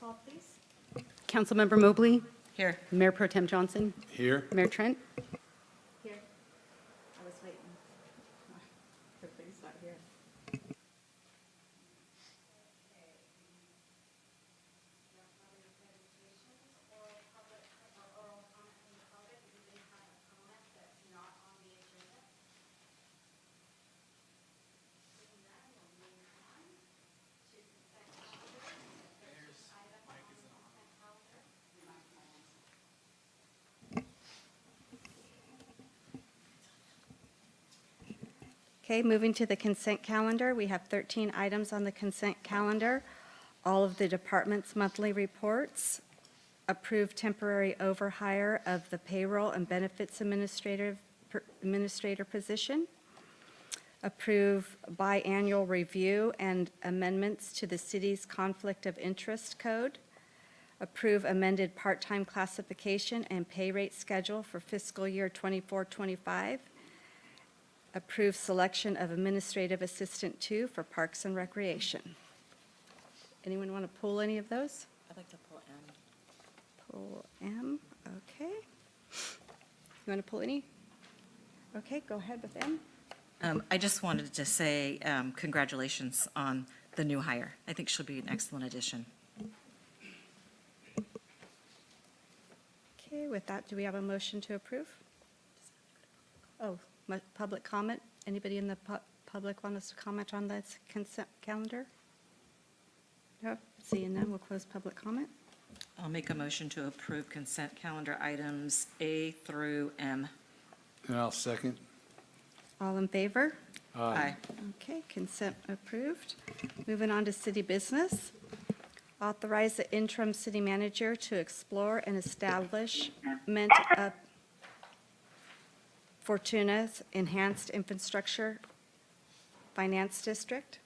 call, please. Councilmember Mobley, Here. Mayor Pro Tem Johnson, Here. Mayor Trent. Here. I was waiting. Everybody's not here. Okay, moving to the consent calendar, we have 13 items on the consent calendar. All of the department's monthly reports, approved temporary overhire of the payroll and benefits administrator position, approve biannual review and amendments to the city's conflict of interest code, approve amended part-time classification and pay rate schedule for fiscal year 24-25, approve selection of administrative assistant 2 for Parks and Recreation. Anyone want to pull any of those? I'd like to pull M. Pull M, okay. You want to pull any? Okay, go ahead with M. I just wanted to say congratulations on the new hire. I think she'll be an excellent addition. Okay, with that, do we have a motion to approve? Oh, public comment? Anybody in the public want us to comment on this consent calendar? No, seeing none, we'll close public comment. I'll make a motion to approve consent calendar items A through M. And I'll second. All in favor? Aye. Okay, consent approved. Moving on to city business. Authorize the interim city manager to explore an establishment of Fortuna's Enhanced Infrastructure Finance District.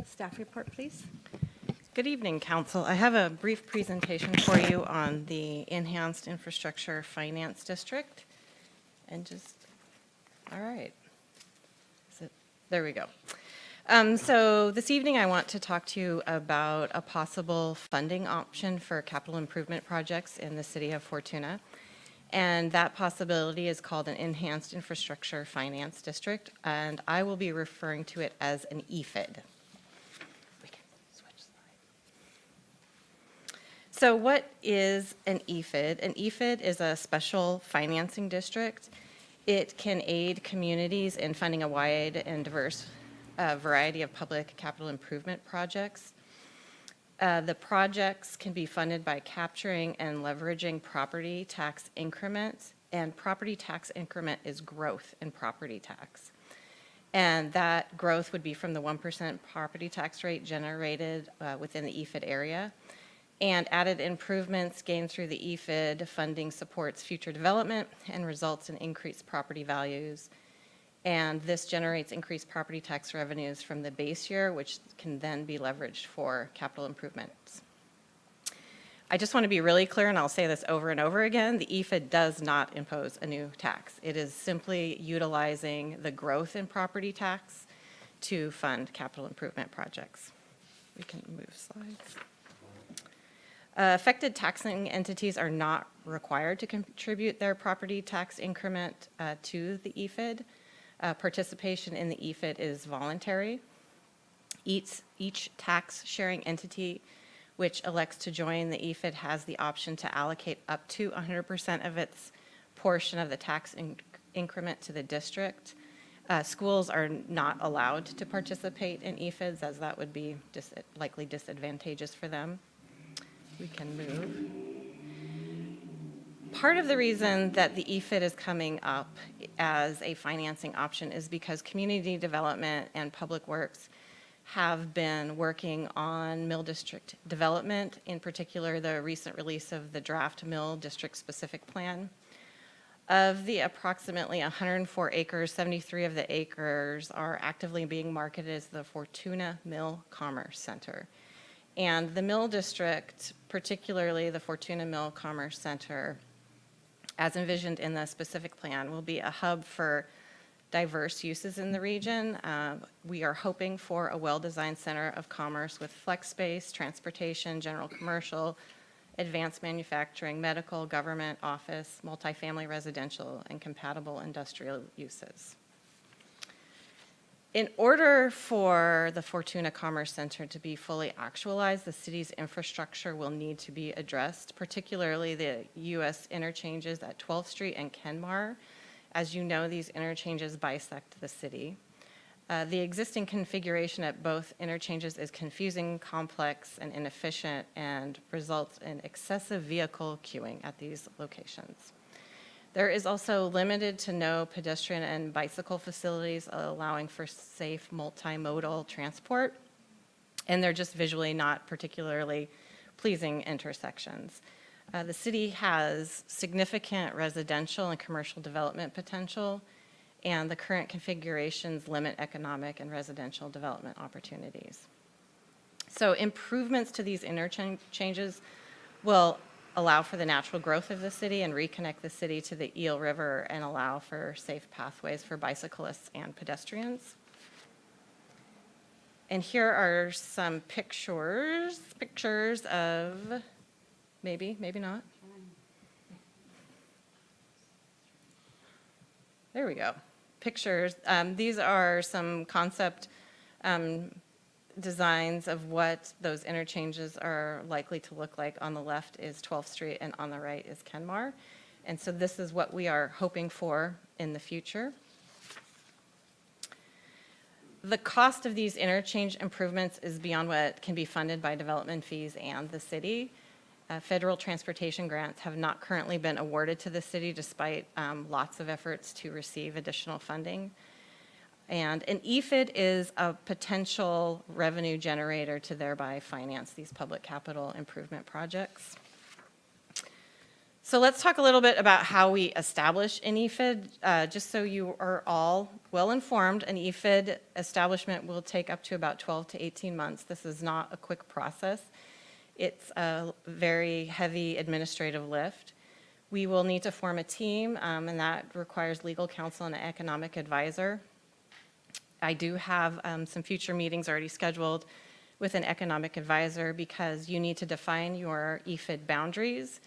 Staff report, please. Good evening, Council. I have a brief presentation for you on the Enhanced Infrastructure Finance District. And all right. There we go. So this evening, I want to talk to you about a possible funding option for capital improvement projects in the city of Fortuna. And that possibility is called an Enhanced Infrastructure Finance District, and I will be referring to it as an EFID. We can switch slides. So what is an EFID? An EFID is a special financing district. It can aid communities in funding a wide and diverse variety of public capital improvement projects. The projects can be funded by capturing and leveraging property tax increments, and property tax increment is growth in property tax. And that growth would be from the 1% property tax rate generated within the EFID area. And added improvements gained through the EFID funding supports future development and results in increased property values. And this generates increased property tax revenues from the base year, which can then be leveraged for capital improvements. I just want to be really clear, and I'll say this over and over again, the EFID does not impose a new tax. It is simply utilizing the growth in property tax to fund capital improvement projects. We can move slides. Affected taxing entities are not required to contribute their property tax increment to the EFID. Participation in the EFID is voluntary. Each tax sharing entity which elects to join the EFID has the option to allocate up to 100% of its portion of the tax increment to the district. Schools are not allowed to participate in EFIDs, as that would be likely disadvantageous for them. We can move. Part of the reason that the EFID is coming up as a financing option is because community development and public works have been working on mill district development, in particular the recent release of the draft mill district specific plan. Of the approximately 104 acres, 73 of the acres are actively being marketed as the Fortuna Mill Commerce Center. And the mill district, particularly the Fortuna Mill Commerce Center, as envisioned in the specific plan, will be a hub for diverse uses in the region. We are hoping for a well-designed center of commerce with flex space, transportation, general commercial, advanced manufacturing, medical, government, office, multifamily residential, and compatible industrial uses. In order for the Fortuna Commerce Center to be fully actualized, the city's infrastructure will need to be addressed, particularly the US interchanges at 12th Street and Kenmar. As you know, these interchanges bisect the city. The existing configuration at both interchanges is confusing, complex, and inefficient, and results in excessive vehicle queuing at these locations. There is also limited to no pedestrian and bicycle facilities allowing for safe multimodal transport, and they're just visually not particularly pleasing intersections. The city has significant residential and commercial development potential, and the current configurations limit economic and residential development opportunities. So improvements to these interchanges will allow for the natural growth of the city and reconnect the city to the Eel River and allow for safe pathways for bicyclists and pedestrians. And here are some pictures of, maybe not. There we go. Pictures. These are some concept designs of what those interchanges are likely to look like. On the left is 12th Street and on the right is Kenmar. And so this is what we are hoping for in the future. The cost of these interchange improvements is beyond what can be funded by development fees and the city. Federal transportation grants have not currently been awarded to the city despite lots of efforts to receive additional funding. And an EFID is a potential revenue generator to thereby finance these public capital improvement projects. So let's talk a little bit about how we establish an EFID. Just so you are all well informed, an EFID establishment will take up to about 12 to 18 months. This is not a quick process. It's a very heavy administrative lift. We will need to form a team, and that requires legal counsel and an economic advisor. I do have some future meetings already scheduled with an economic advisor because you need to define your EFID boundaries,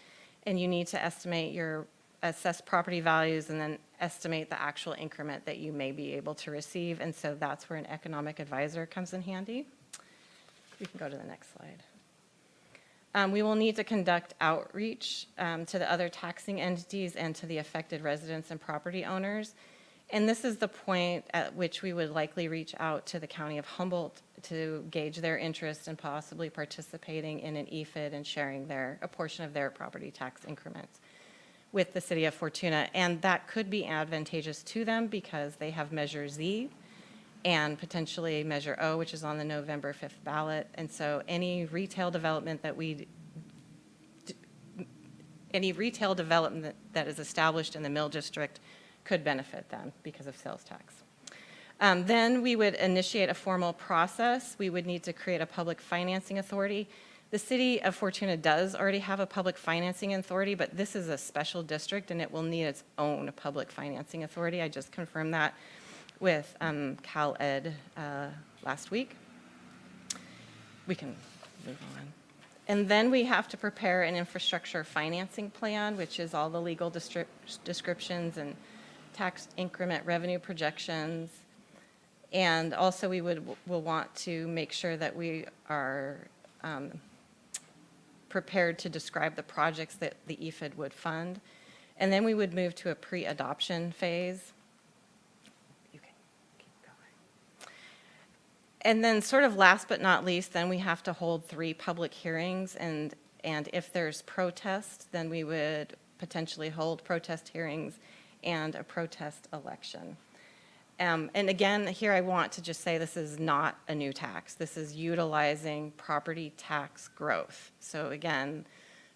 and you need to estimate your assessed property values and then estimate the actual increment that you may be able to receive. And so that's where an economic advisor comes in handy. We can go to the next slide. We will need to conduct outreach to the other taxing entities and to the affected residents and property owners. And this is the point at which we would likely reach out to the County of Humboldt to gauge their interest in possibly participating in an EFID and sharing a portion of their property tax increments with the city of Fortuna. And that could be advantageous to them because they have Measure Z and potentially Measure O, which is on the November 5th ballot. And so any retail development that is established in the Mill District could benefit them because of sales tax. Then we would initiate a formal process. We would need to create a public financing authority. The city of Fortuna does already have a public financing authority, but this is a special district and it will need its own public financing authority. I just confirmed that with Cal Ed last week. We can move on. And then we have to prepare an infrastructure financing plan, which is all the legal descriptions and tax increment revenue projections. And also we will want to make sure that we are prepared to describe the projects that the EFID would fund. And then we would move to a pre-adoption phase. You can keep going. And then sort of last but not least, then we have to hold 3 public hearings. And if there's protest, then we would potentially hold protest hearings and a protest election. And again, here I want to just say this is not a new tax. This is utilizing property tax growth. So again,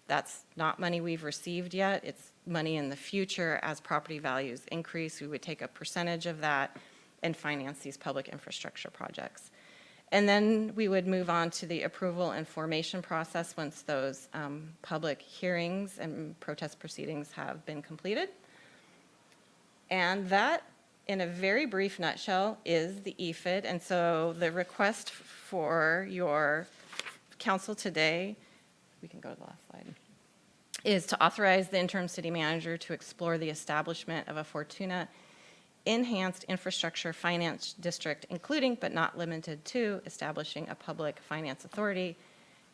that's not money we've received yet. It's money in the future as property values increase. We would take a percentage of that and finance these public infrastructure projects. And then we would move on to the approval and formation process once those public hearings and protest proceedings have been completed. And that in a very brief nutshell, is the EFID. And so the request for your council today, we can go to the last slide, is to authorize the interim city manager to explore the establishment of a Fortuna enhanced infrastructure finance district, including but not limited to establishing a public finance authority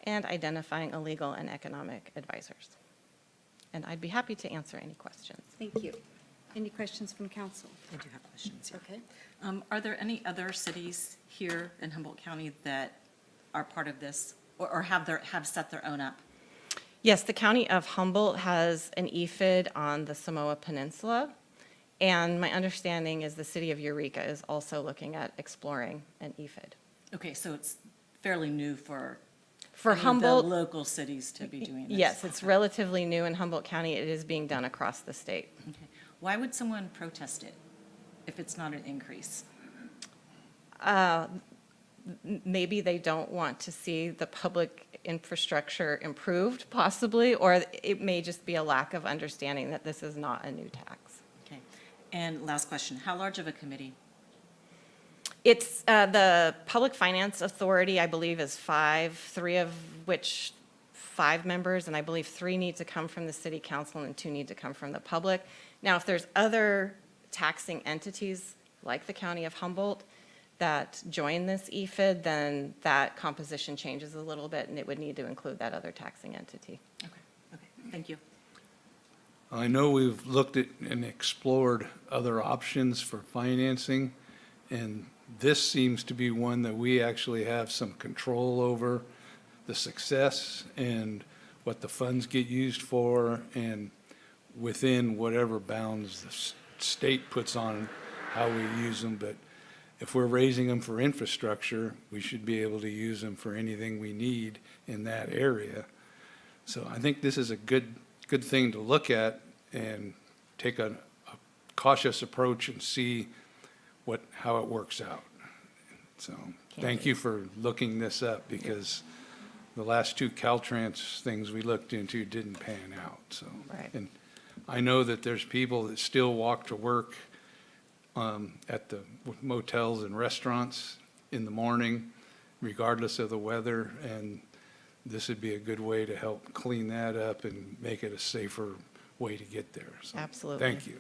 and identifying a legal and economic advisors. And I'd be happy to answer any questions. Thank you. Any questions from council? I do have questions. Yeah. Okay. Are there any other cities here in Humboldt County that are part of this or have set their own up? Yes, the county of Humboldt has an EFID on the Samoa Peninsula. And my understanding is the city of Eureka is also looking at exploring an EFID. Okay, so it's fairly new for For any of Humboldt, the local cities to be doing this. yes, it's relatively new in Humboldt County. It is being done across the state. Okay. Why would someone protest it if it's not an increase? Maybe they don't want to see the public infrastructure improved, possibly, or it may just be a lack of understanding that this is not a new tax. Okay. And last question, how large of a committee? It's the Public Finance Authority, I believe, is 5, 3 of which 5 members, and I believe 3 need to come from the city council and 2 need to come from the public. Now, if there's other taxing entities, like the county of Humboldt, that join this EFID, then that composition changes a little bit, and it would need to include that other taxing entity. Okay, thank you. I know we've looked at and explored other options for financing, and this seems to be one that we actually have some control over the success and what the funds get used for, and within whatever bounds the state puts on how we use them. But if we're raising them for infrastructure, we should be able to use them for anything we need in that area. So I think this is a good thing to look at and take a cautious approach and see how it works out. So thank you for looking this up, because the last 2 Caltrans things we looked into didn't pan out, so. Right. And I know that there's people that still walk to work at the motels and restaurants in the morning, regardless of the weather, and this would be a good way to help clean that up and make it a safer way to get there. So, Absolutely. thank you.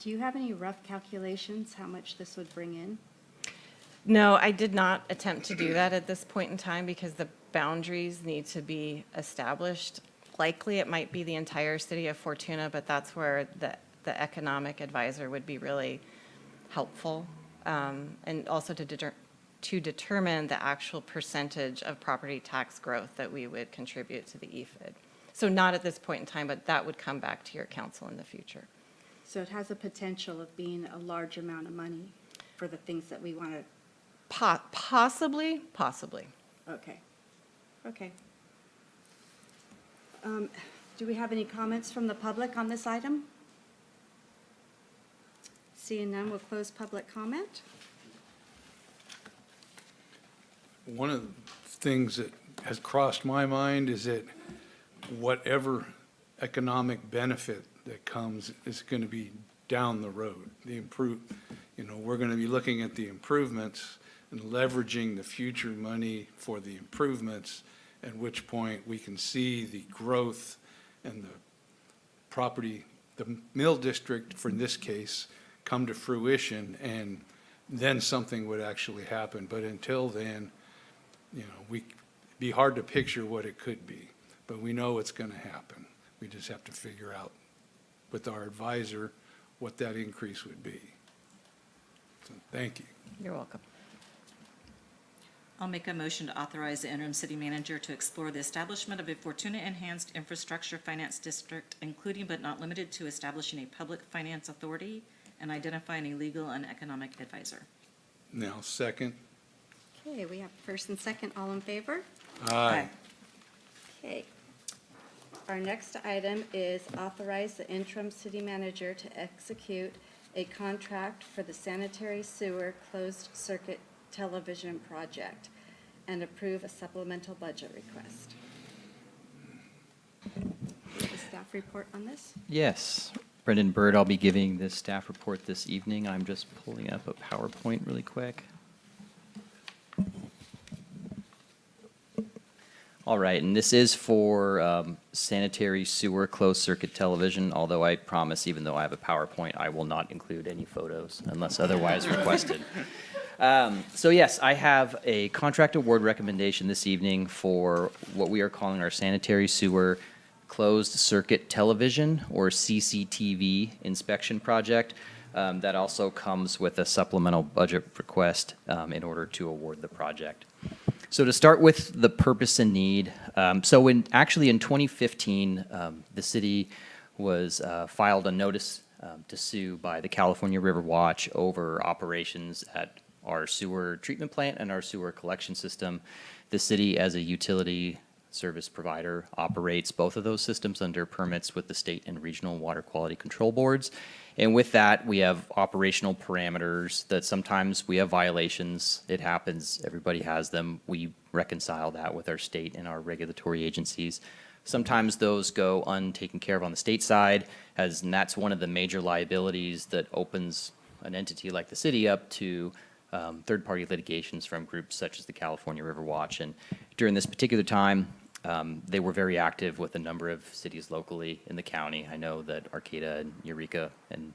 Do you have any rough calculations, how much this would bring in? No, I did not attempt to do that at this point in time because the boundaries need to be established. Likely, it might be the entire city of Fortuna, but that's where the economic advisor would be really helpful. And also to determine the actual percentage of property tax growth that we would contribute to the EFID. So not at this point in time, but that would come back to your council in the future. So it has a potential of being a large amount of money for the things that we want to, Possibly. okay. Do we have any comments from the public on this item? Seeing none, we'll close public comment. One of the things that has crossed my mind is that whatever economic benefit that comes is going to be down the road. We're going to be looking at the improvements and leveraging the future money for the improvements, at which point we can see the growth and the property, the mill district, for this case, come to fruition, and then something would actually happen. But until then, it'd be hard to picture what it could be, but we know it's going to happen. We just have to figure out with our advisor what that increase would be. So, thank you. You're welcome. I'll make a motion to authorize the interim city manager to explore the establishment of a Fortuna Enhanced Infrastructure Finance District, including but not limited to establishing a public finance authority and identifying a legal and economic advisor. Now, second. Okay, we have first and second, all in favor? Aye. Okay. Our next item is authorize the interim city manager to execute a contract for the sanitary sewer closed-circuit television project and approve a supplemental budget request. The staff report on this? Yes. Brendan Bird, I'll be giving this staff report this evening. I'm just pulling up a PowerPoint really quick. All right, and this is for sanitary sewer closed-circuit television, although I promise, even though I have a PowerPoint, I will not include any photos unless otherwise requested. So yes, I have a contract award recommendation this evening for what we are calling our sanitary sewer closed-circuit television, or CCTV, inspection project. That also comes with a supplemental budget request in order to award the project. So to start with the purpose and need, so actually in 2015, the city was filed a notice to sue by the California River Watch over operations at our sewer treatment plant and our sewer collection system. The city, as a utility service provider, operates both of those systems under permits with the state and regional water quality control boards. And with that, we have operational parameters that sometimes we have violations. It happens, everybody has them. We reconcile that with our state and our regulatory agencies. Sometimes those go untaken care of on the state side, and that's one of the major liabilities that opens an entity like the city up to third-party litigations from groups such as the California River Watch. And during this particular time, they were very active with a number of cities locally in the county. I know that Arcata and Eureka and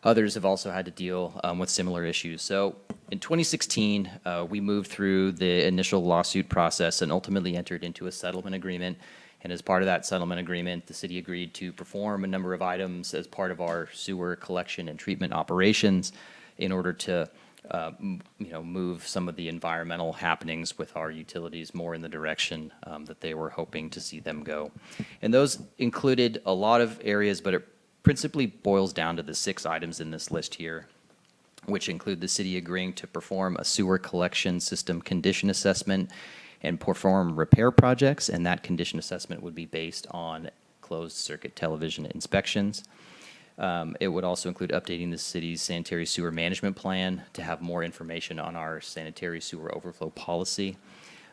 others have also had to deal with similar issues. So in 2016, we moved through the initial lawsuit process and ultimately entered into a settlement agreement. And as part of that settlement agreement, the city agreed to perform a number of items as part of our sewer collection and treatment operations in order to move some of the environmental happenings with our utilities more in the direction that they were hoping to see them go. And those included a lot of areas, but it principally boils down to the 6 items in this list here, which include the city agreeing to perform a sewer collection system condition assessment and perform repair projects, and that condition assessment would be based on closed-circuit television inspections. It would also include updating the city's sanitary sewer management plan to have more information on our sanitary sewer overflow policy,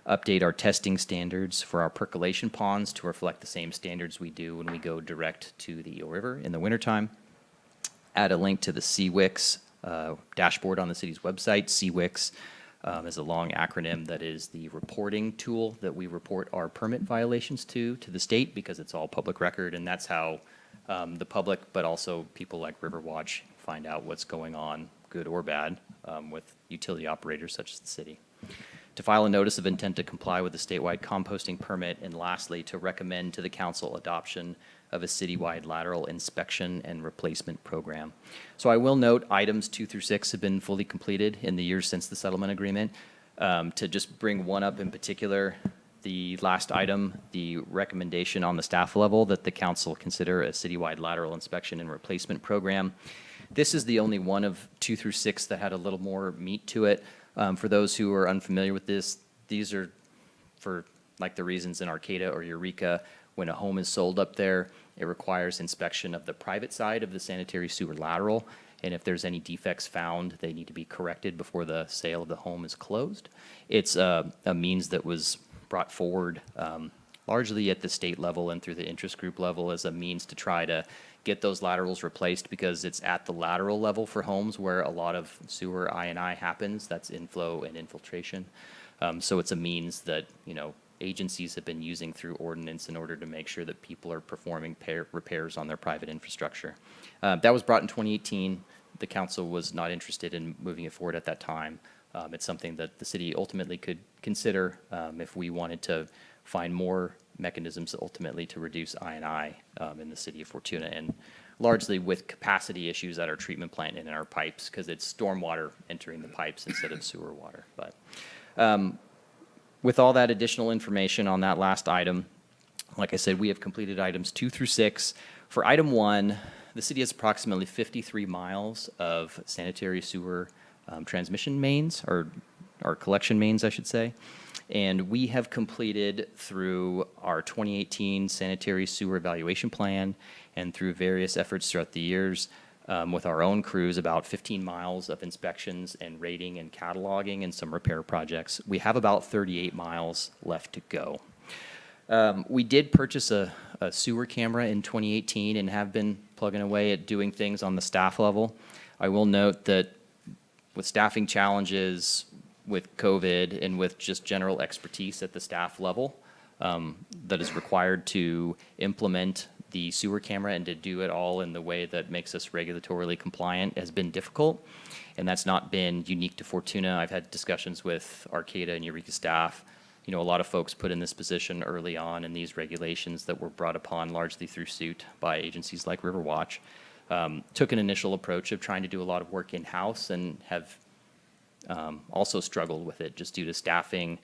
update our testing standards for our percolation ponds to reflect the same standards we do when we go direct to the Eel River in the wintertime, add a link to the CWIX dashboard on the city's website. CWIX is a long acronym that is the reporting tool that we report our permit violations to the state, because it's all public record, and that's how the public, but also people like Riverwatch, find out what's going on, good or bad, with utility operators such as the city. To file a notice of intent to comply with the statewide composting permit, and lastly, to recommend to the council adoption of a citywide lateral inspection and replacement program. So I will note items 2 through 6 have been fully completed in the years since the settlement agreement. To just bring one up in particular, the last item, the recommendation on the staff level that the council consider a citywide lateral inspection and replacement program. This is the only one of 2 through 6 that had a little more meat to it. For those who are unfamiliar with this, these are for like the reasons in Arcata or Eureka. When a home is sold up there, it requires inspection of the private side of the sanitary sewer lateral. And if there's any defects found, they need to be corrected before the sale of the home is closed. It's a means that was brought forward largely at the state level and through the interest group level as a means to try to get those laterals replaced, because it's at the lateral level for homes where a lot of sewer I&I happens. That's inflow and infiltration. So it's a means that, agencies have been using through ordinance in order to make sure that people are performing repairs on their private infrastructure. That was brought in 2018. The council was not interested in moving it forward at that time. It's something that the city ultimately could consider if we wanted to find more mechanisms ultimately to reduce I&I in the city of Fortuna, and largely with capacity issues at our treatment plant and in our pipes, because it's stormwater entering the pipes instead of sewer water. But with all that additional information on that last item, like I said, we have completed items 2 through 6. For item 1, the city has approximately 53 miles of sanitary sewer transmission mains, or collection mains, I should say. And we have completed through our 2018 sanitary sewer evaluation plan and through various efforts throughout the years with our own crews about 15 miles of inspections and rating and cataloging and some repair projects. We have about 38 miles left to go. We did purchase a sewer camera in 2018 and have been plugging away at doing things on the staff level. I will note that with staffing challenges, with COVID, and with just general expertise at the staff level that is required to implement the sewer camera and to do it all in the way that makes us regulatorily compliant has been difficult. And that's not been unique to Fortuna. I've had discussions with Arcata and Eureka staff. You know, a lot of folks put in this position early on in these regulations that were brought upon largely through suit by agencies like Riverwatch. Took an initial approach of trying to do a lot of work in-house and have also struggled with it just due to staffing,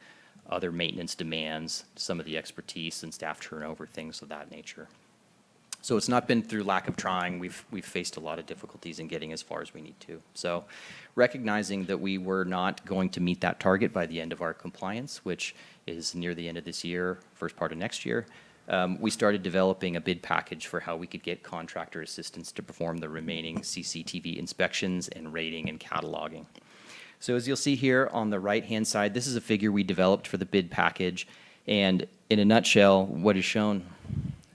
other maintenance demands, some of the expertise and staff turnover, things of that nature. So it's not been through lack of trying. We've faced a lot of difficulties in getting as far as we need to. So recognizing that we were not going to meet that target by the end of our compliance, which is near the end of this year, first part of next year, we started developing a bid package for how we could get contractor assistance to perform the remaining CCTV inspections and rating and cataloging. So as you'll see here on the right-hand side, this is a figure we developed for the bid package. And in a nutshell, what is shown,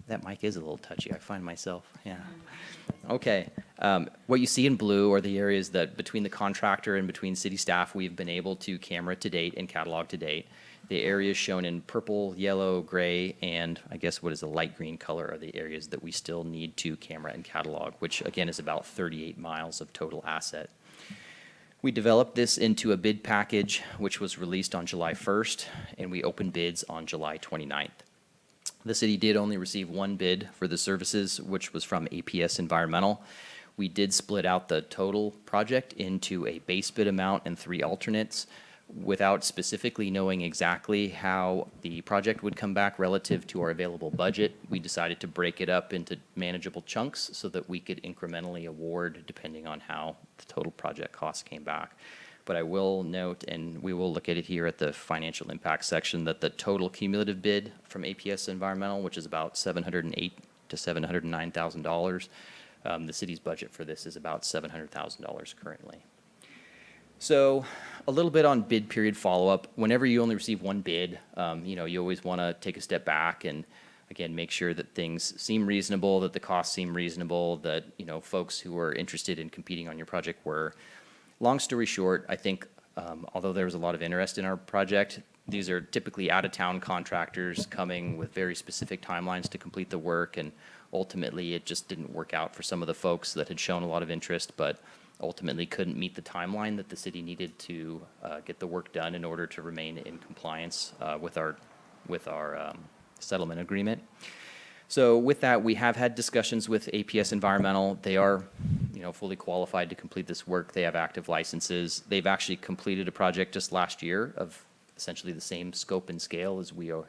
that mic is a little touchy, I find myself, yeah. Okay, what you see in blue are the areas that between the contractor and between city staff, we've been able to camera to date and catalog to date. The areas shown in purple, yellow, gray, and I guess what is a light green color are the areas that we still need to camera and catalog, which again is about 38 miles of total asset. We developed this into a bid package, which was released on July 1st, and we opened bids on July 29th. The city did only receive one bid for the services, which was from APS Environmental. We did split out the total project into a base bid amount and 3 alternates. Without specifically knowing exactly how the project would come back relative to our available budget, we decided to break it up into manageable chunks so that we could incrementally award depending on how the total project costs came back. But I will note, and we will look at it here at the financial impact section, that the total cumulative bid from APS Environmental, which is about $708,000 to $709,000, the city's budget for this is about $700,000 currently. So a little bit on bid period follow-up. Whenever you only receive one bid, you always want to take a step back and, again, make sure that things seem reasonable, that the costs seem reasonable, that, folks who are interested in competing on your project were. Long story short, I think, although there was a lot of interest in our project, these are typically out-of-town contractors coming with very specific timelines to complete the work, and ultimately it just didn't work out for some of the folks that had shown a lot of interest, but ultimately couldn't meet the timeline that the city needed to get the work done in order to remain in compliance with our settlement agreement. So with that, we have had discussions with APS Environmental. They are, fully qualified to complete this work. They have active licenses. They've actually completed a project just last year of essentially the same scope and scale as we are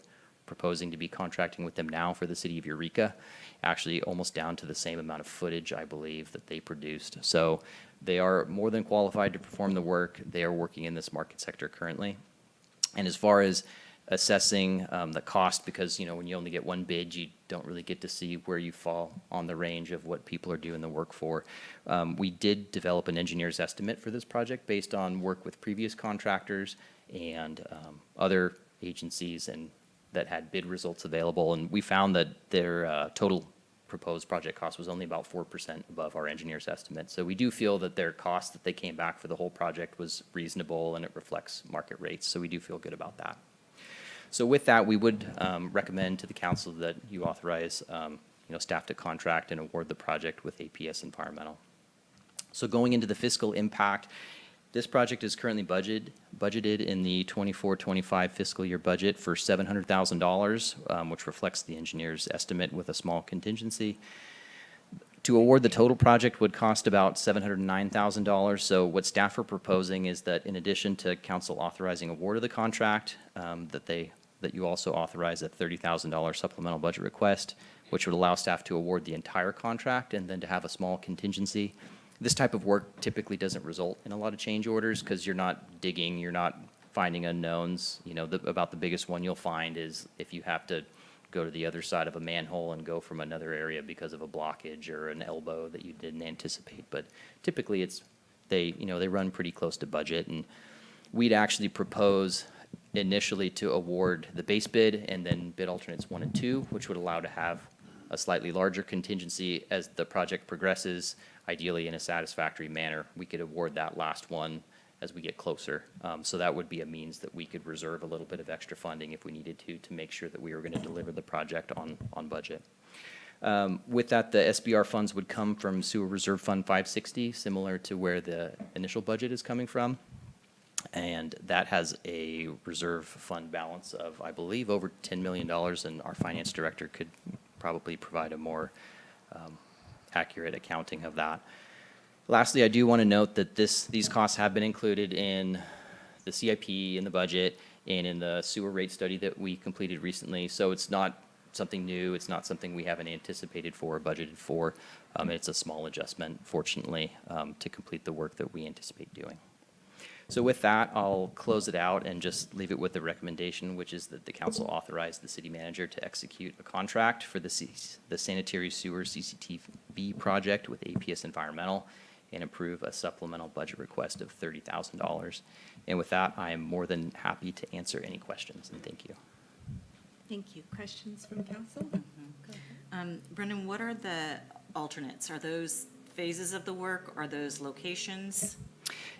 proposing to be contracting with them now for the city of Eureka, actually almost down to the same amount of footage, I believe, that they produced. So they are more than qualified to perform the work. They are working in this market sector currently. And as far as assessing the cost, because when you only get one bid, you don't really get to see where you fall on the range of what people are doing the work for. We did develop an engineer's estimate for this project based on work with previous contractors and other agencies and that had bid results available, and we found that their total proposed project cost was only about 4% above our engineer's estimate. So we do feel that their cost that they came back for the whole project was reasonable and it reflects market rates, so we do feel good about that. So with that, we would recommend to the council that you authorize staff to contract and award the project with APS Environmental. So going into the fiscal impact, this project is currently budgeted in the 24-25 fiscal year budget for $700,000, which reflects the engineer's estimate with a small contingency. To award the total project would cost about $709,000. So what staff are proposing is that in addition to council authorizing award of the contract, that you also authorize a $30,000 supplemental budget request, which would allow staff to award the entire contract and then to have a small contingency. This type of work typically doesn't result in a lot of change orders because you're not digging, you're not finding unknowns. About the biggest one you'll find is if you have to go to the other side of a manhole and go from another area because of a blockage or an elbow that you didn't anticipate. But typically they run pretty close to budget, and we'd actually propose initially to award the base bid and then bid alternates 1 and 2, which would allow to have a slightly larger contingency as the project progresses, ideally in a satisfactory manner. We could award that last one as we get closer. So that would be a means that we could reserve a little bit of extra funding if we needed to make sure that we were going to deliver the project on budget. With that, the SBR funds would come from Sewer Reserve Fund 560, similar to where the initial budget is coming from. And that has a reserve fund balance of, I believe, over $10 million, and our finance director could probably provide a more accurate accounting of that. Lastly, I do want to note that these costs have been included in the CIP, in the budget, and in the sewer rate study that we completed recently. So it's not something new. It's not something we haven't anticipated for or budgeted for. It's a small adjustment, fortunately, to complete the work that we anticipate doing. So with that, I'll close it out and just leave it with the recommendation, which is that the council authorize the city manager to execute a contract for the sanitary sewer CCTV project with APS Environmental and approve a supplemental budget request of $30,000. And with that, I am more than happy to answer any questions, and thank you. Thank you. Questions from council? Go ahead. Brendan, what are the alternates? Are those phases of the work? Are those locations?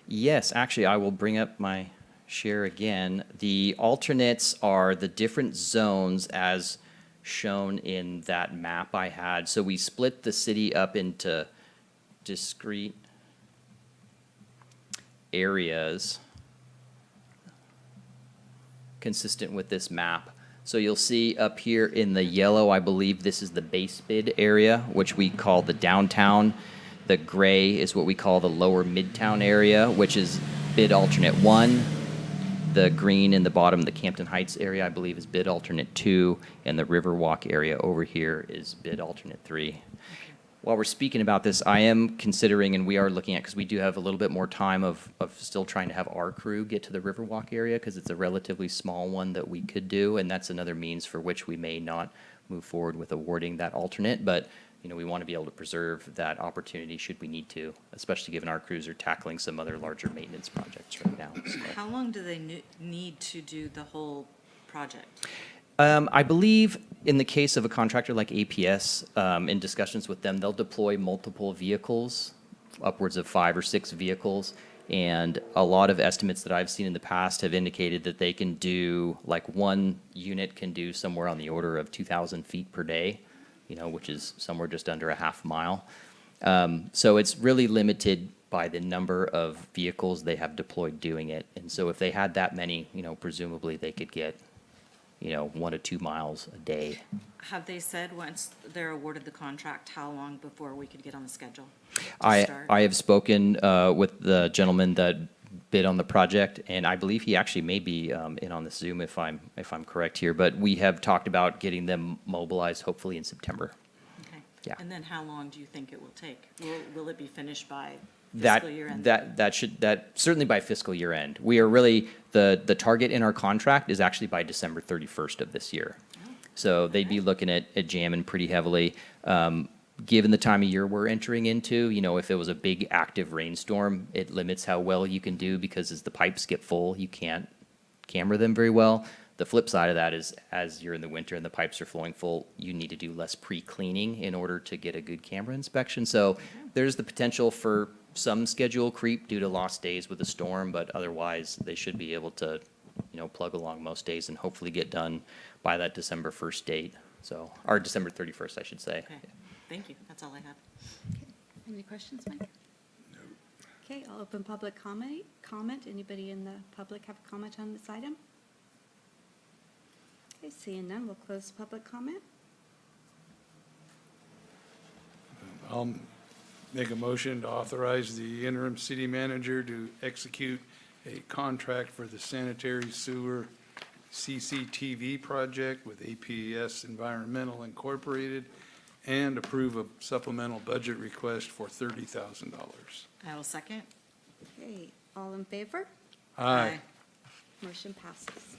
Yes, actually, I will bring up my share again. The alternates are the different zones as shown in that map I had. So we split the city up into discrete areas consistent with this map. So you'll see up here in the yellow, I believe this is the base bid area, which we call the downtown. The gray is what we call the lower midtown area, which is bid alternate 1. The green in the bottom, the Campton Heights area, I believe, is bid alternate 2. And the Riverwalk area over here is bid alternate 3. While we're speaking about this, I am considering, and we are looking at, because we do have a little bit more time of still trying to have our crew get to the Riverwalk area, because it's a relatively small one that we could do, and that's another means for which we may not move forward with awarding that alternate. But we want to be able to preserve that opportunity should we need to, especially given our crews are tackling some other larger maintenance projects right now. So. How long do they need to do the whole project? I believe in the case of a contractor like APS, in discussions with them, they'll deploy multiple vehicles, upwards of 5 or 6 vehicles. And a lot of estimates that I've seen in the past have indicated that they can do, like one unit can do somewhere on the order of 2,000 feet per day, which is somewhere just under a half mile. So it's really limited by the number of vehicles they have deployed doing it. And so if they had that many, presumably they could get 1 to 2 miles a day. Have they said once they're awarded the contract, how long before we could get on the schedule to start? I have spoken with the gentleman that bid on the project, and I believe he actually may be in on the Zoom if I'm correct here. But we have talked about getting them mobilized hopefully in September. Okay. Yeah. And then how long do you think it will take? Will it be finished by fiscal year end? That certainly by fiscal year end. We are really, the target in our contract is actually by December 31st of this year. Oh, So they'd be looking at jamming pretty heavily. Given the time of year we're entering into, if it was a big active rainstorm, it limits how well you can do, because as the pipes get full, you can't camera them very well. The flip side of that is, as you're in the winter and the pipes are flowing full, you need to do less pre-cleaning in order to get a good camera inspection. So there's the potential for some schedule creep due to lost days with the storm, but otherwise they should be able to, plug along most days and hopefully get done by that December 1st date. So, or December 31st, I should say. Okay, thank you. That's all I have. Any questions, Mike? No. Okay, I'll open public comment. Anybody in the public have a comment on this item? Okay, seeing none, we'll close public comment. I'll make a motion to authorize the interim city manager to execute a contract for the sanitary sewer CCTV project with APS Environmental Incorporated and approve a supplemental budget request for $30,000. I will second. Okay, all in favor? Aye. Motion passes.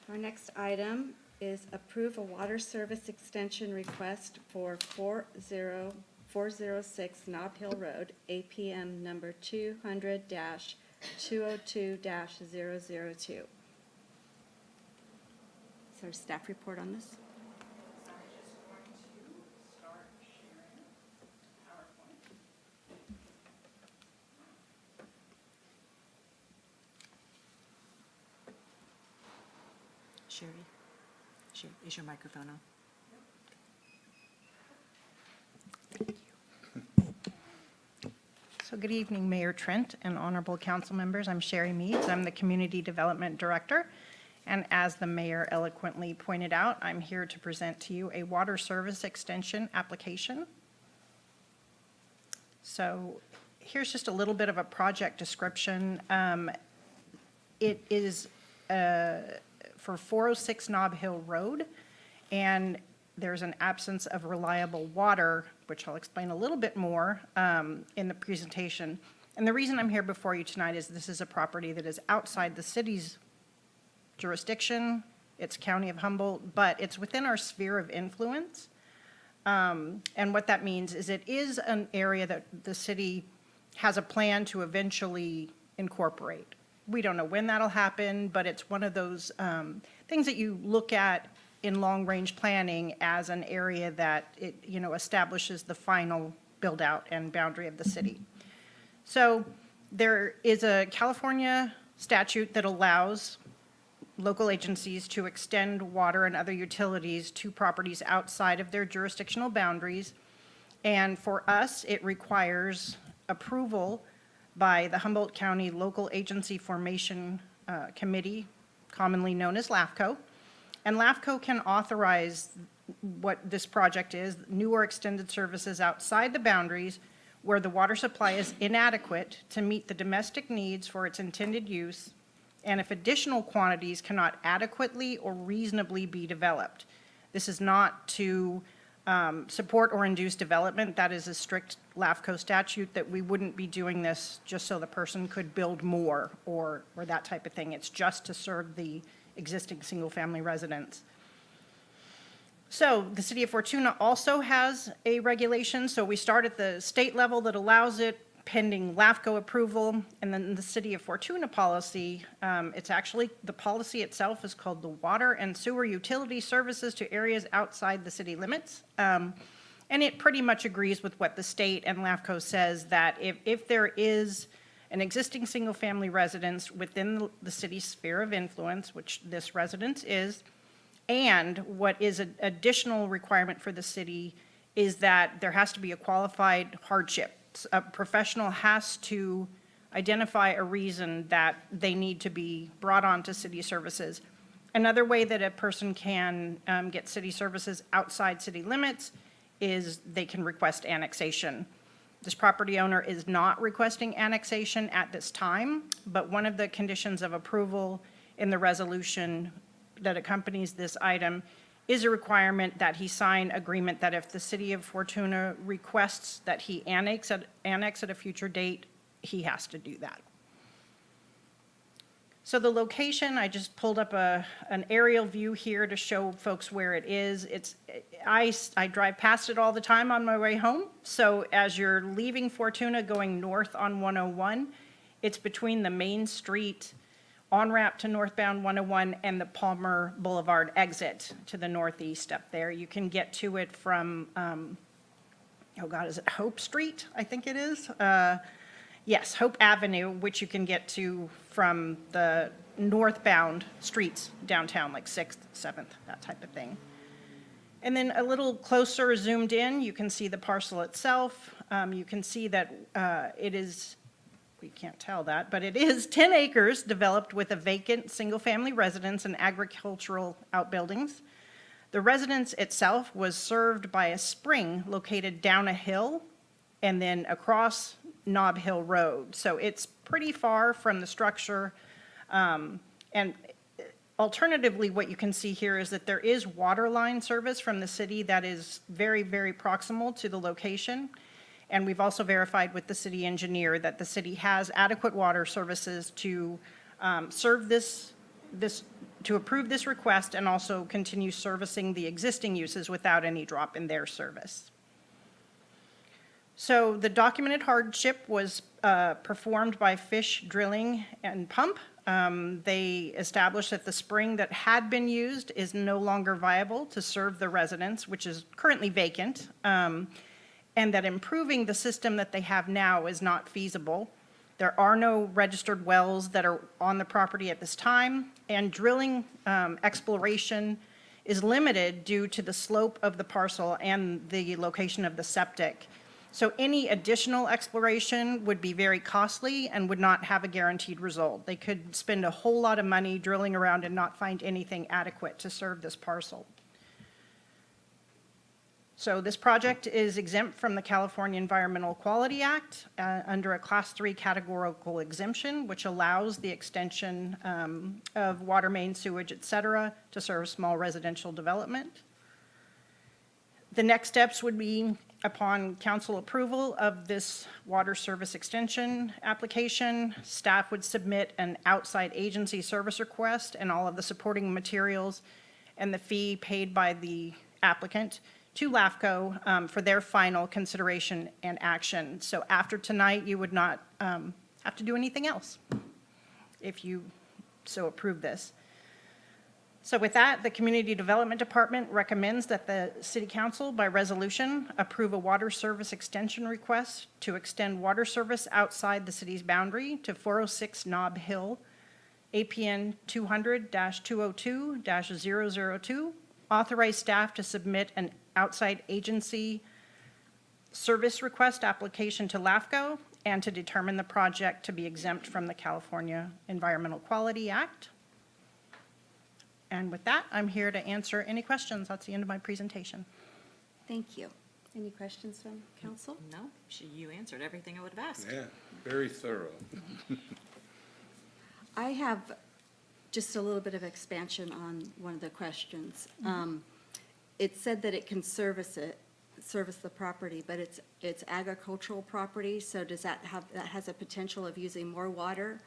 Our next item is approve a water service extension request for 40406 Nob Hill Road, APM number 202-002. Is there a staff report on this? Sherry, is your microphone on? So good evening, Mayor Trent and honorable council members. I'm Sherry Meads. I'm the Community Development Director. And as the mayor eloquently pointed out, I'm here to present to you a water service extension application. So here's just a little bit of a project description. It is for 406 Nob Hill Road, and there's an absence of reliable water, which I'll explain a little bit more in the presentation. And the reason I'm here before you tonight is this is a property that is outside the city's jurisdiction. It's County of Humboldt, but it's within our sphere of influence. And what that means is it is an area that the city has a plan to eventually incorporate. We don't know when that'll happen, but it's one of those things that you look at in long-range planning as an area that it, establishes the final build-out and boundary of the city. So there is a California statute that allows local agencies to extend water and other utilities to properties outside of their jurisdictional boundaries. And for us, it requires approval by the Humboldt County Local Agency Formation Committee, commonly known as LAFCO. And LAFCO can authorize what this project is, new or extended services outside the boundaries where the water supply is inadequate to meet the domestic needs for its intended use, and if additional quantities cannot adequately or reasonably be developed. This is not to support or induce development. That is a strict LAFCO statute that we wouldn't be doing this just so the person could build more or that type of thing. It's just to serve the existing single-family residents. So the city of Fortuna also has a regulation. So we start at the state level that allows it pending LAFCO approval, and then the city of Fortuna policy, it's actually, the policy itself is called the Water and Sewer Utility Services to Areas Outside the City Limits. And it pretty much agrees with what the state and LAFCO says, that if there is an existing single-family residence within the city's sphere of influence, which this residence is, and what is an additional requirement for the city is that there has to be a qualified hardship. A professional has to identify a reason that they need to be brought on to city services. Another way that a person can get city services outside city limits is they can request annexation. This property owner is not requesting annexation at this time, but one of the conditions of approval in the resolution that accompanies this item is a requirement that he sign agreement that if the city of Fortuna requests that he annex at a future date, he has to do that. So the location, I just pulled up an aerial view here to show folks where it is. I drive past it all the time on my way home. So as you're leaving Fortuna going north on 101, it's between the Main Street on-ramp to northbound 101 and the Palmer Boulevard exit to the northeast up there. You can get to it from, is it Hope Street? I think it is. Yes, Hope Avenue, which you can get to from the northbound streets downtown, like 6th, 7th, that type of thing. And then a little closer zoomed in, you can see the parcel itself. You can see that it is, we can't tell that, but it is 10 acres developed with a vacant single-family residence and agricultural outbuildings. The residence itself was served by a spring located down a hill and then across Nob Hill Road. So it's pretty far from the structure. And alternatively, what you can see here is that there is water line service from the city that is very, very proximal to the location. And we've also verified with the city engineer that the city has adequate water services to serve to approve this request and also continue servicing the existing uses without any drop in their service. So the documented hardship was performed by Fish Drilling and Pump. They established that the spring that had been used is no longer viable to serve the residents, which is currently vacant, and that improving the system that they have now is not feasible. There are no registered wells that are on the property at this time, and drilling exploration is limited due to the slope of the parcel and the location of the septic. So any additional exploration would be very costly and would not have a guaranteed result. They could spend a whole lot of money drilling around and not find anything adequate to serve this parcel. So this project is exempt from the California Environmental Quality Act under a Class 3 categorical exemption, which allows the extension of water main, sewage, et cetera, to serve small residential development. The next steps would be, upon council approval of this water service extension application, staff would submit an outside agency service request and all of the supporting materials and the fee paid by the applicant to LAFCO for their final consideration and action. So after tonight, you would not have to do anything else if you so approve this. So with that, the Community Development Department recommends that the City Council, by resolution, approve a water service extension request to extend water service outside the city's boundary to 406 Nob Hill, APN 200-202-002. Authorize staff to submit an outside agency service request application to LAFCO and to determine the project to be exempt from the California Environmental Quality Act. And with that, I'm here to answer any questions. That's the end of my presentation. Thank you. Any questions from council? No, you answered everything I would have asked. Yeah, very thorough. I have just a little bit of expansion on one of the questions. It said that it can service the property, but it's agricultural property, so does that has a potential of using more water?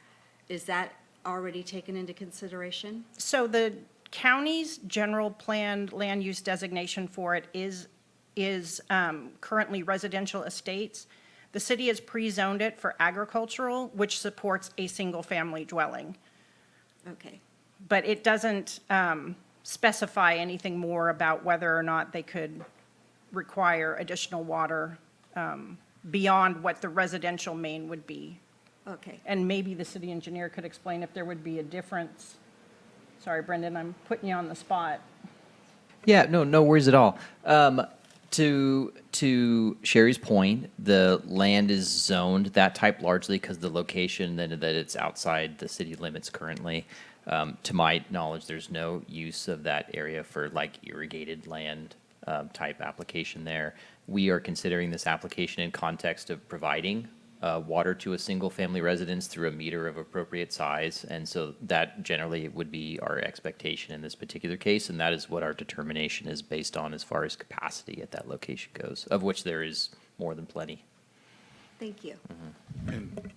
Is that already taken into consideration? So the county's general planned land use designation for it is currently residential estates. The city has pre-zoned it for agricultural, which supports a single-family dwelling. Okay, But it doesn't specify anything more about whether or not they could require additional water beyond what the residential main would be. okay. And maybe the city engineer could explain if there would be a difference. Sorry, Brendan, I'm putting you on the spot. Yeah, no worries at all. To Sherry's point, the land is zoned that type largely because the location that it's outside the city limits currently. To my knowledge, there's no use of that area for like irrigated land type application there. We are considering this application in context of providing water to a single-family residence through a meter of appropriate size, and so that generally would be our expectation in this particular case, and that is what our determination is based on as far as capacity at that location goes, of which there is more than plenty. Thank you. And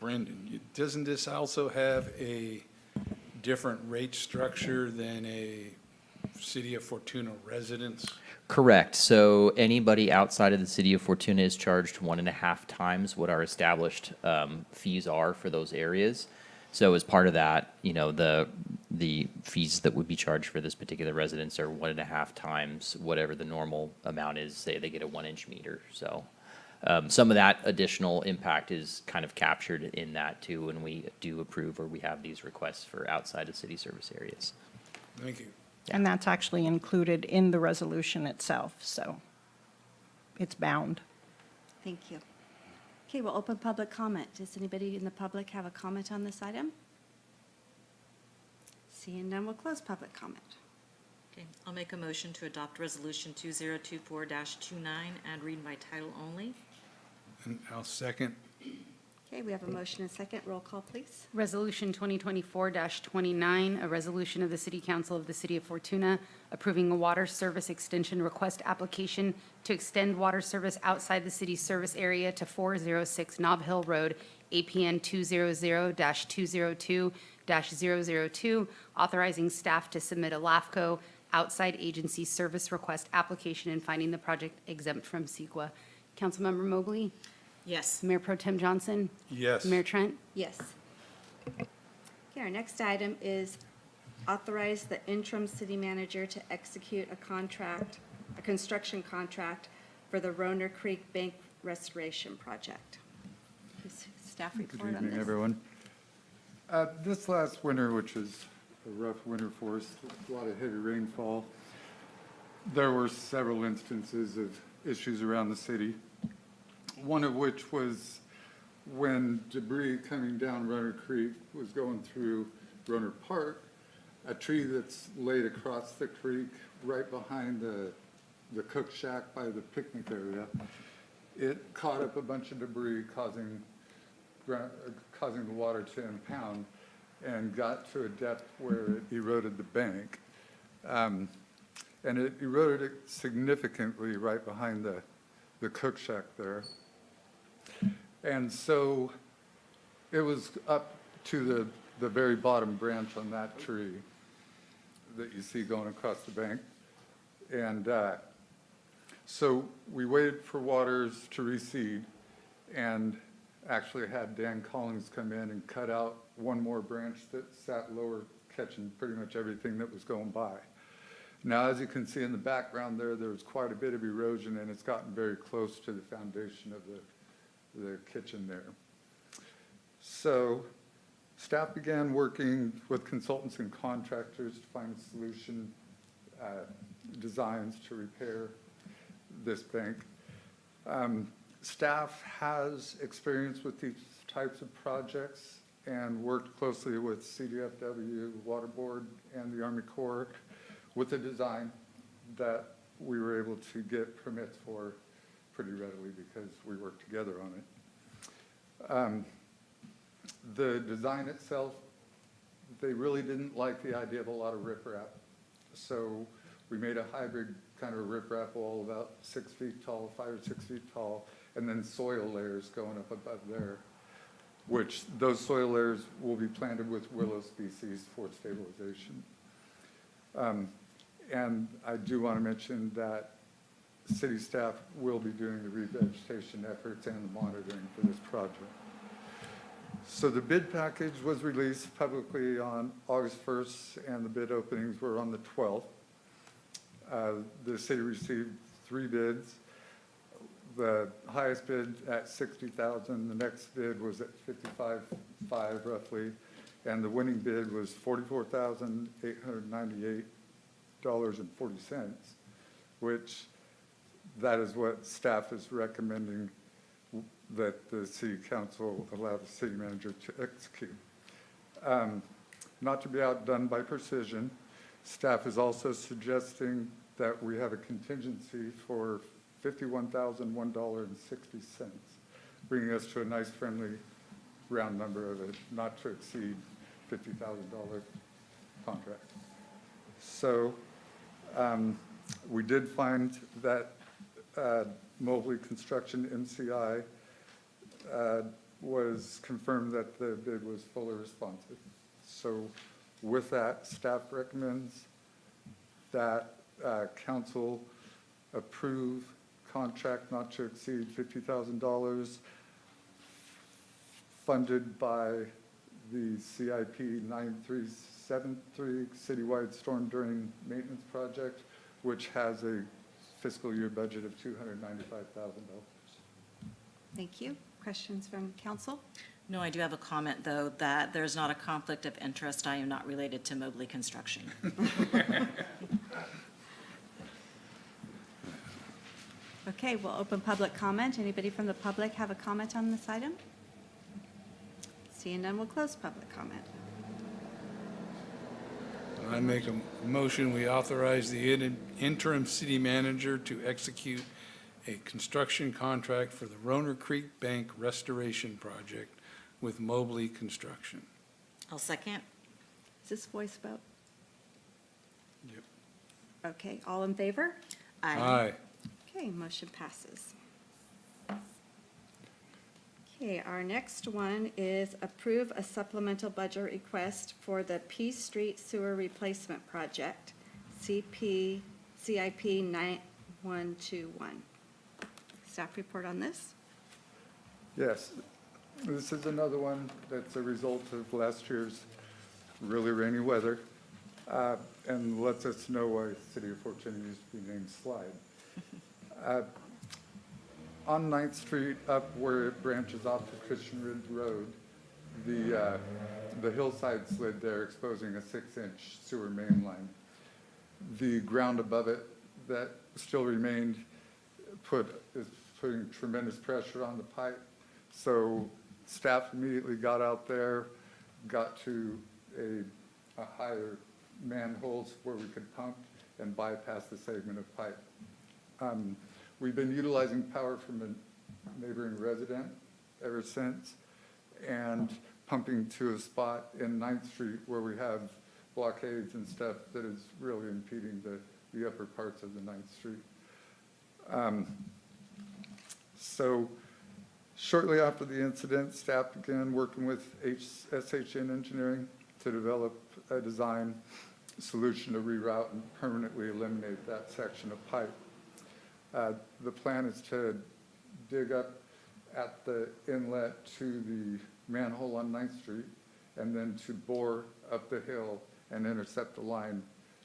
Brendan, doesn't this also have a different rate structure than a City of Fortuna residence? Correct. So anybody outside of the city of Fortuna is charged 1.5 times what our established fees are for those areas. So as part of that, the fees that would be charged for this particular residence are 1.5 times whatever the normal amount is. Say they get a 1-inch meter. So some of that additional impact is kind of captured in that too when we do approve or we have these requests for outside of city service areas. Thank you. And that's actually included in the resolution itself, so it's bound. Thank you. Okay, we'll open public comment. Does anybody in the public have a comment on this item? Seeing none, we'll close public comment. Okay, I'll make a motion to adopt Resolution 2024-29 and read by title only. And I'll second. Okay, we have a motion and second. Roll call, please. Resolution 2024-29, a resolution of the City Council of the City of Fortuna approving a water service extension request application to extend water service outside the city's service area to 406 Nob Hill Road, APN 200-202-002, authorizing staff to submit a LAFCO outside agency service request application and finding the project exempt from CEQA. Councilmember Mobley, Yes. Mayor Pro Tem Johnson, Yes. Mayor Trent. Yes. Okay, our next item is authorize the interim city manager to execute a construction contract for the Roner Creek Bank Restoration Project. Is staff Good report on evening, this? everyone. This last winter, which was a rough winter for us, a lot of heavy rainfall, there were several instances of issues around the city, one of which was when debris coming down Runner Creek was going through Runner Park, a tree that's laid across the creek right behind the cook shack by the picnic area, it caught up a bunch of debris causing the water to impound and got to a depth where it eroded the bank. And it eroded it significantly right behind the cook shack there. And so it was up to the very bottom branch on that tree that you see going across the bank. And so we waited for waters to recede and actually had Dan Collins come in and cut out one more branch that sat lower, catching pretty much everything that was going by. Now, as you can see in the background there was quite a bit of erosion, and it's gotten very close to the foundation of the kitchen there. So staff began working with consultants and contractors to find a solution, designs to repair this bank. Staff has experience with these types of projects and worked closely with CDFW, Water Board, and the Army Corps with a design that we were able to get permits for pretty readily because we worked together on it. The design itself, they really didn't like the idea of a lot of riprap. So we made a hybrid kind of riprap wall about 6 feet tall, 5 or 6 feet tall, and then soil layers going up above there, which those soil layers will be planted with willow species for stabilization. And I do want to mention that city staff will be doing the revegetation efforts and the monitoring for this project. So the bid package was released publicly on August 1st, and the bid openings were on the 12th. The city received 3 bids. The highest bid at $60,000, the next bid was at $55,500 roughly, and the winning bid was $44,898.40, which that is what staff is recommending that the city council allow the city manager to execute. Not to be outdone by precision, staff is also suggesting that we have a contingency for $51,001.60, bringing us to a nice friendly round number of a not to exceed $50,000 contract. So we did find that Mobley Construction MCI was confirmed that the bid was fully responsive. So with that, staff recommends that council approve contract not to exceed $50,000 funded by the CIP 9373 Citywide Storm Drain Maintenance Project, which has a fiscal year budget of $295,000. Thank you. Questions from council? No, I do have a comment, though, that there's not a conflict of interest. I am not related to Mobley Construction. Okay, we'll open public comment. Anybody from the public have a comment on this item? Seeing none, we'll close public comment. I make a motion, we authorize the interim city manager to execute a construction contract for the Roner Creek Bank Restoration Project with Mobley Construction. I'll second. Is this voice vote? Yep. Okay, all in favor? Aye. Okay, motion passes. Okay, our next one is approve a supplemental budget request for the P Street Sewer Replacement Project, CIP 9121. staff report on this? Yes, this is another one that's a result of last year's really rainy weather, and lets us know why City of Fortuna used to be named Slide. On 9th Street, up where it branches off to Christian Ridge Road, the hillside slid there, exposing a 6-inch sewer main line. The ground above it that still remained is putting tremendous pressure on the pipe. So staff immediately got out there, got to a higher manholes where we could pump and bypass the segment of pipe. We've been utilizing power from a neighboring resident ever since, and pumping to a spot in 9th Street where we have blockades and stuff that is really impeding the upper parts of the 9th Street. So shortly after the incident, staff began working with SHN Engineering to develop a design solution to reroute and permanently eliminate that section of pipe. The plan is to dig up at the inlet to the manhole on 9th Street, and then to bore up the hill and intercept the line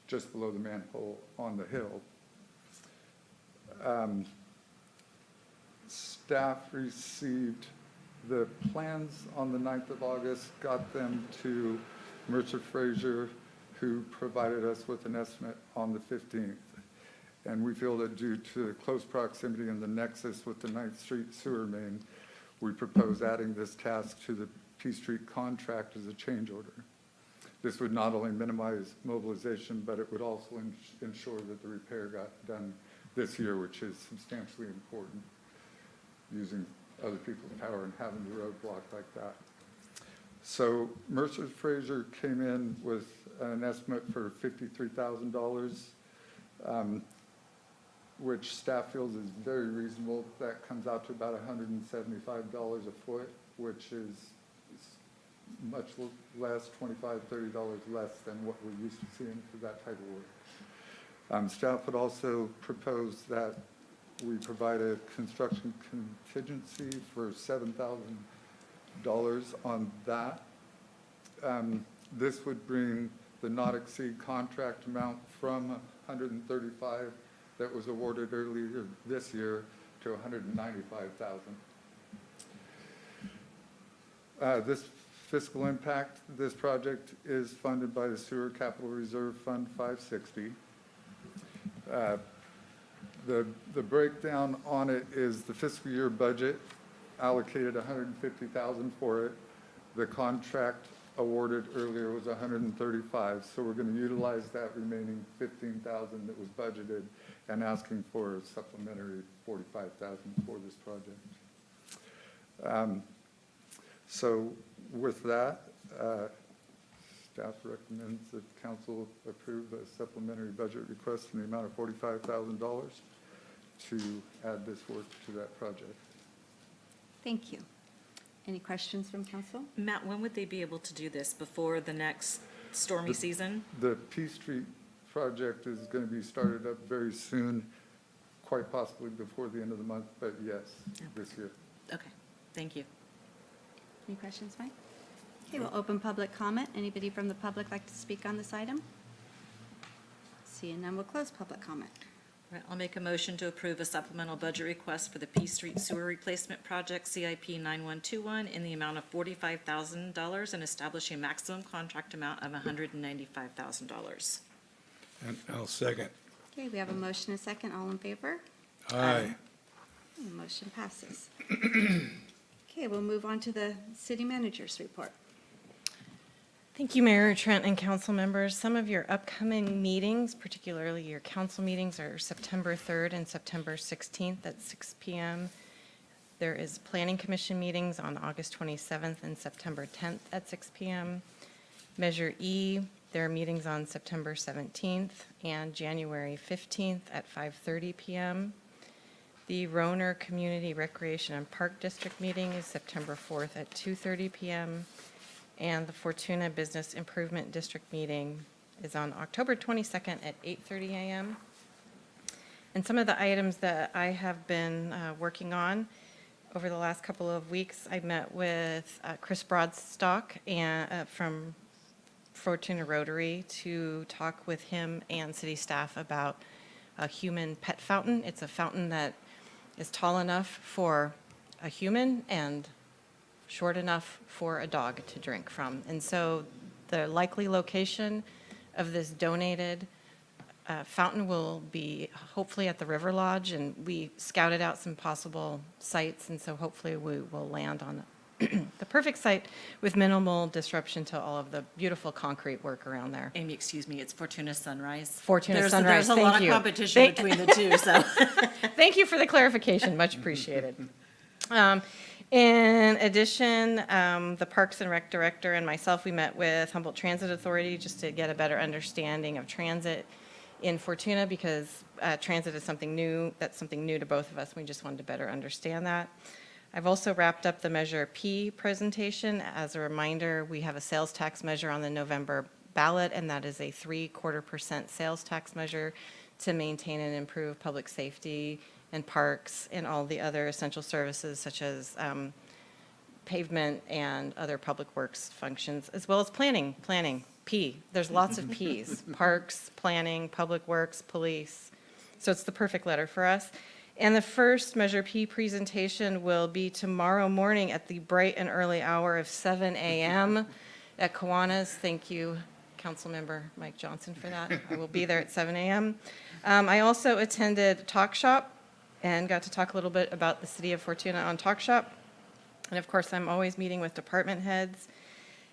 just below the manhole on the hill. Staff received the plans on the 9th of August, got them to Mercer Frazier, who provided us with an estimate on the 15th. And we feel that due to the close proximity and the nexus with the 9th Street sewer main, we propose adding this task to the P Street contract as a change order. This would not only minimize mobilization, but it would also ensure that the repair got done this year, which is substantially important, using other people's power and having the road blocked like that. So Mercer Frazier came in with an estimate for $53,000, which staff feels is very reasonable. That comes out to about $175 a foot, which is much less, $25, $30 less than what we're used to seeing for that type of work. Staff would also propose that we provide a construction contingency for $7,000 on that. This would bring the not exceed contract amount from $135,000 that was awarded earlier this year to $195,000. This fiscal impact, this project is funded by the Sewer Capital Reserve Fund 560. The breakdown on it is the fiscal year budget allocated $150,000 for it. The contract awarded earlier was $135,000, so we're going to utilize that remaining $15,000 that was budgeted and asking for a supplementary $45,000 for this project. So with that, staff recommends that council approve a supplementary budget request in the amount of $45,000 to add this work to that project. Thank you. Any questions from council? Matt, when would they be able to do this? Before the next stormy season? The P Street project is going to be started up very soon, quite possibly before the end of the month, but yes, this year. Okay, thank you. Any questions, Mike? Okay, we'll open public comment. Anybody from the public like to speak on this item? Seeing none, we'll close public comment. All right, I'll make a motion to approve a supplemental budget request for the P Street Sewer Replacement Project, CIP 9121, in the amount of $45,000 and establishing a maximum contract amount of $195,000. And I'll second. Okay, we have a motion and a second. All in favor? Aye. And the motion passes. Okay, we'll move on to the city manager's report. Thank you, Mayor Trent and council members. Some of your upcoming meetings, particularly your council meetings, are September 3rd and September 16th at 6 p.m. There is Planning Commission meetings on August 27th and September 10th at 6 p.m. Measure E, there are meetings on September 17th and January 15th at 5:30 p.m. The Roner Community Recreation and Park District meeting is September 4th at 2:30 p.m. And the Fortuna Business Improvement District meeting is on October 22nd at 8:30 a.m. And some of the items that I have been working on over the last couple of weeks, I met with Chris Broadstock from Fortuna Rotary to talk with him and city staff about a human pet fountain. It's a fountain that is tall enough for a human and short enough for a dog to drink from. And so the likely location of this donated fountain will be hopefully at the River Lodge, and we scouted out some possible sites, and so hopefully we will land on the perfect site with minimal disruption to all of the beautiful concrete work around there. Amy, excuse me, it's Fortuna Sunrise. Fortuna Sunrise, There's a thank lot of you. competition between the two, so. Thank you for the clarification, much appreciated. In addition, the Parks and Rec Director and myself, we met with Humboldt Transit Authority just to get a better understanding of transit in Fortuna, because transit is something new, that's something new to both of us, we just wanted to better understand that. I've also wrapped up the Measure P presentation. As a reminder, we have a sales tax measure on the November ballot, and that is a 0.75% sales tax measure to maintain and improve public safety and parks and all the other essential services such as pavement and other public works functions, as well as planning, P. There's lots of Ps, parks, planning, public works, police. So it's the perfect letter for us. And the first Measure P presentation will be tomorrow morning at the bright and early hour of 7 a.m. at Kiwanis. Thank you, Councilmember Mike Johnson, for that. I will be there at 7 a.m. I also attended Talk Shop and got to talk a little bit about the city of Fortuna on Talk Shop. And of course, I'm always meeting with department heads.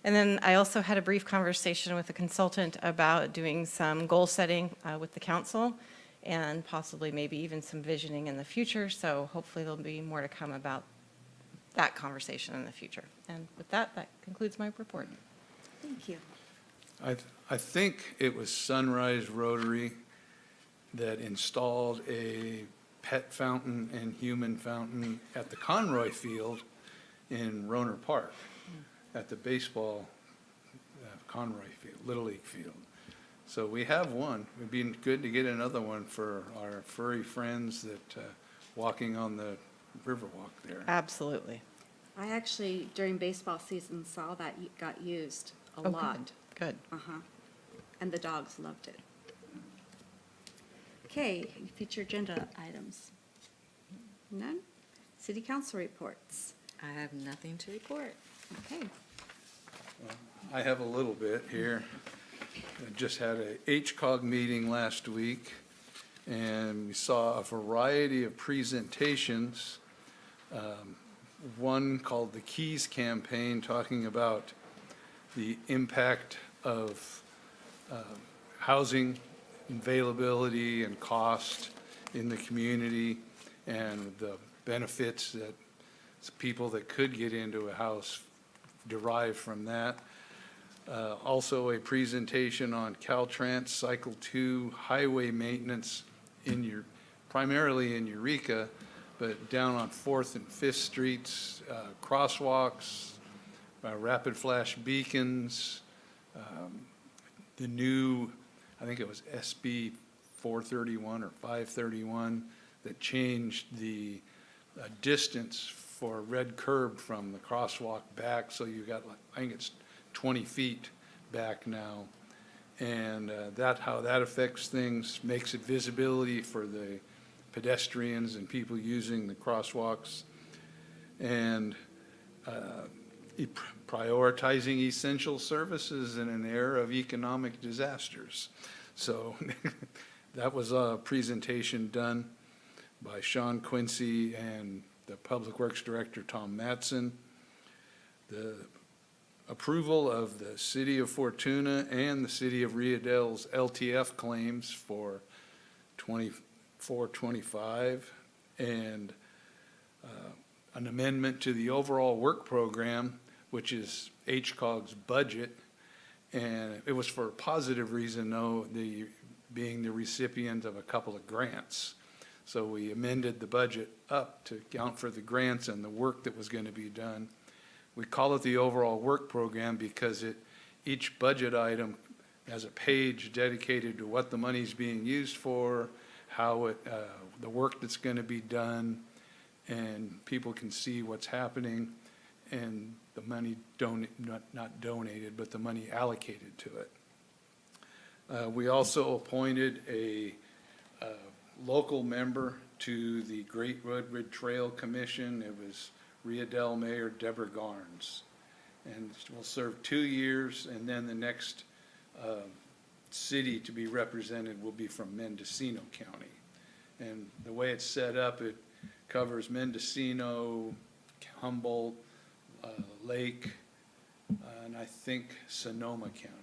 And then I also had a brief conversation with a consultant about doing some goal setting with the council and possibly maybe even some visioning in the future. So hopefully there'll be more to come about that conversation in the future. And with that, that concludes my report. Thank you. I think it was Sunrise Rotary that installed a pet fountain and human fountain at the Conroy Field in Roner Park, at the baseball Conroy Field, Little League Field. So we have one. It'd be good to get another one for our furry friends that walking on the Riverwalk there. Absolutely. I actually, during baseball season, saw that got used a Oh, lot. Good. Uh-huh. And the dogs loved it. Okay, future agenda items. None? City council reports. I have nothing to report. Okay. I have a little bit here. I just had a HCOG meeting last week, and we saw a variety of presentations. One called the Keys Campaign, talking about the impact of housing availability and cost in the community, and the benefits that people that could get into a house derive from that. Also a presentation on Caltrans Cycle 2 highway maintenance primarily in Eureka, but down on 4th and 5th Streets, crosswalks, rapid flash beacons, the new, I think it was SB 431 or 531, that changed the distance for red curb from the crosswalk back, so you got, I think it's 20 feet back now. And how that affects things, makes it visibility for the pedestrians and people using the crosswalks. And prioritizing essential services in an era of economic disasters. So that was a presentation done by Sean Quincy and the Public Works Director, Tom Matson. The approval of the City of Fortuna and the City of Riadel's LTF claims for 24-25, and an amendment to the overall work program, which is HCOG's budget. And it was for a positive reason, though, being the recipient of a couple of grants. So we amended the budget up to account for the grants and the work that was going to be done. We call it the overall work program because each budget item has a page dedicated to what the money's being used for, how it, the work that's going to be done, and people can see what's happening, and the money not donated, but the money allocated to it. We also appointed a local member to the Great Redwood Trail Commission. It was Riadel Mayor Deborah Garnes. And she will serve 2 years, and then the next city to be represented will be from Mendocino County. And the way it's set up, it covers Mendocino, Humboldt, Lake, and I think Sonoma County.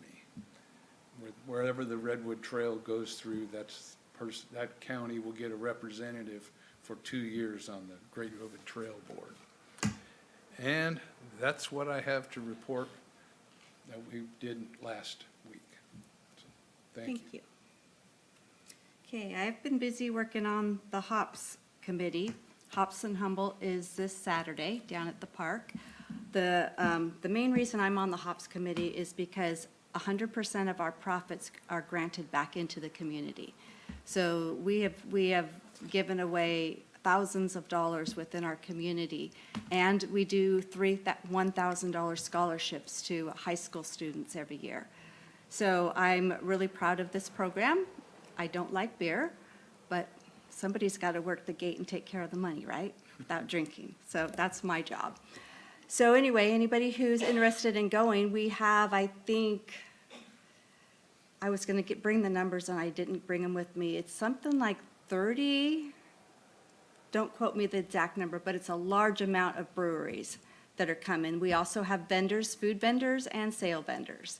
Wherever the Redwood Trail goes through, that county will get a representative for 2 years on the Great Redwood Trail Board. And that's what I have to report that we did last week. So, thank you. Okay, I've been busy working on the HOPS committee. HOPS and Humboldt is this Saturday down at the park. The main reason I'm on the HOPS committee is because 100% of our profits are granted back into the community. So we have given away thousands of dollars within our community, and we do $1,000 scholarships to high school students every year. So I'm really proud of this program. I don't like beer, but somebody's got to work the gate and take care of the money, right? Without drinking. So that's my job. So anyway, anybody who's interested in going, we have, I think, I was going to bring the numbers and I didn't bring them with me. It's something like 30, don't quote me the exact number, but it's a large amount of breweries that are coming. We also have vendors, food vendors and sale vendors.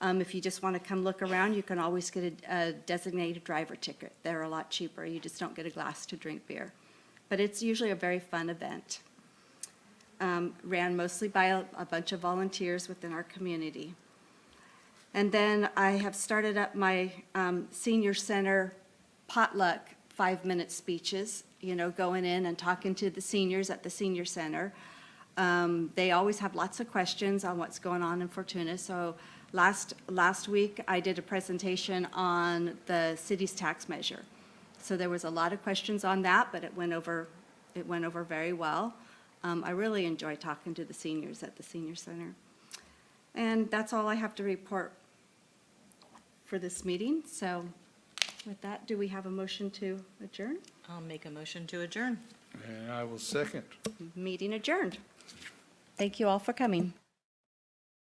If you just want to come look around, you can always get a designated driver ticket. They're a lot cheaper. You just don't get a glass to drink beer. But it's usually a very fun event. Ran mostly by a bunch of volunteers within our community. And then I have started up my senior center potluck 5-minute speeches, you know, going in and talking to the seniors at the senior center. They always have lots of questions on what's going on in Fortuna. So last week I did a presentation on the city's tax measure. So there was a lot of questions on that, but it went over very well. I really enjoy talking to the seniors at the senior center. And that's all I have to report for this meeting. So with that, do we have a motion to adjourn? I'll make a motion to adjourn. And I will second. Meeting adjourned. Thank you all for coming.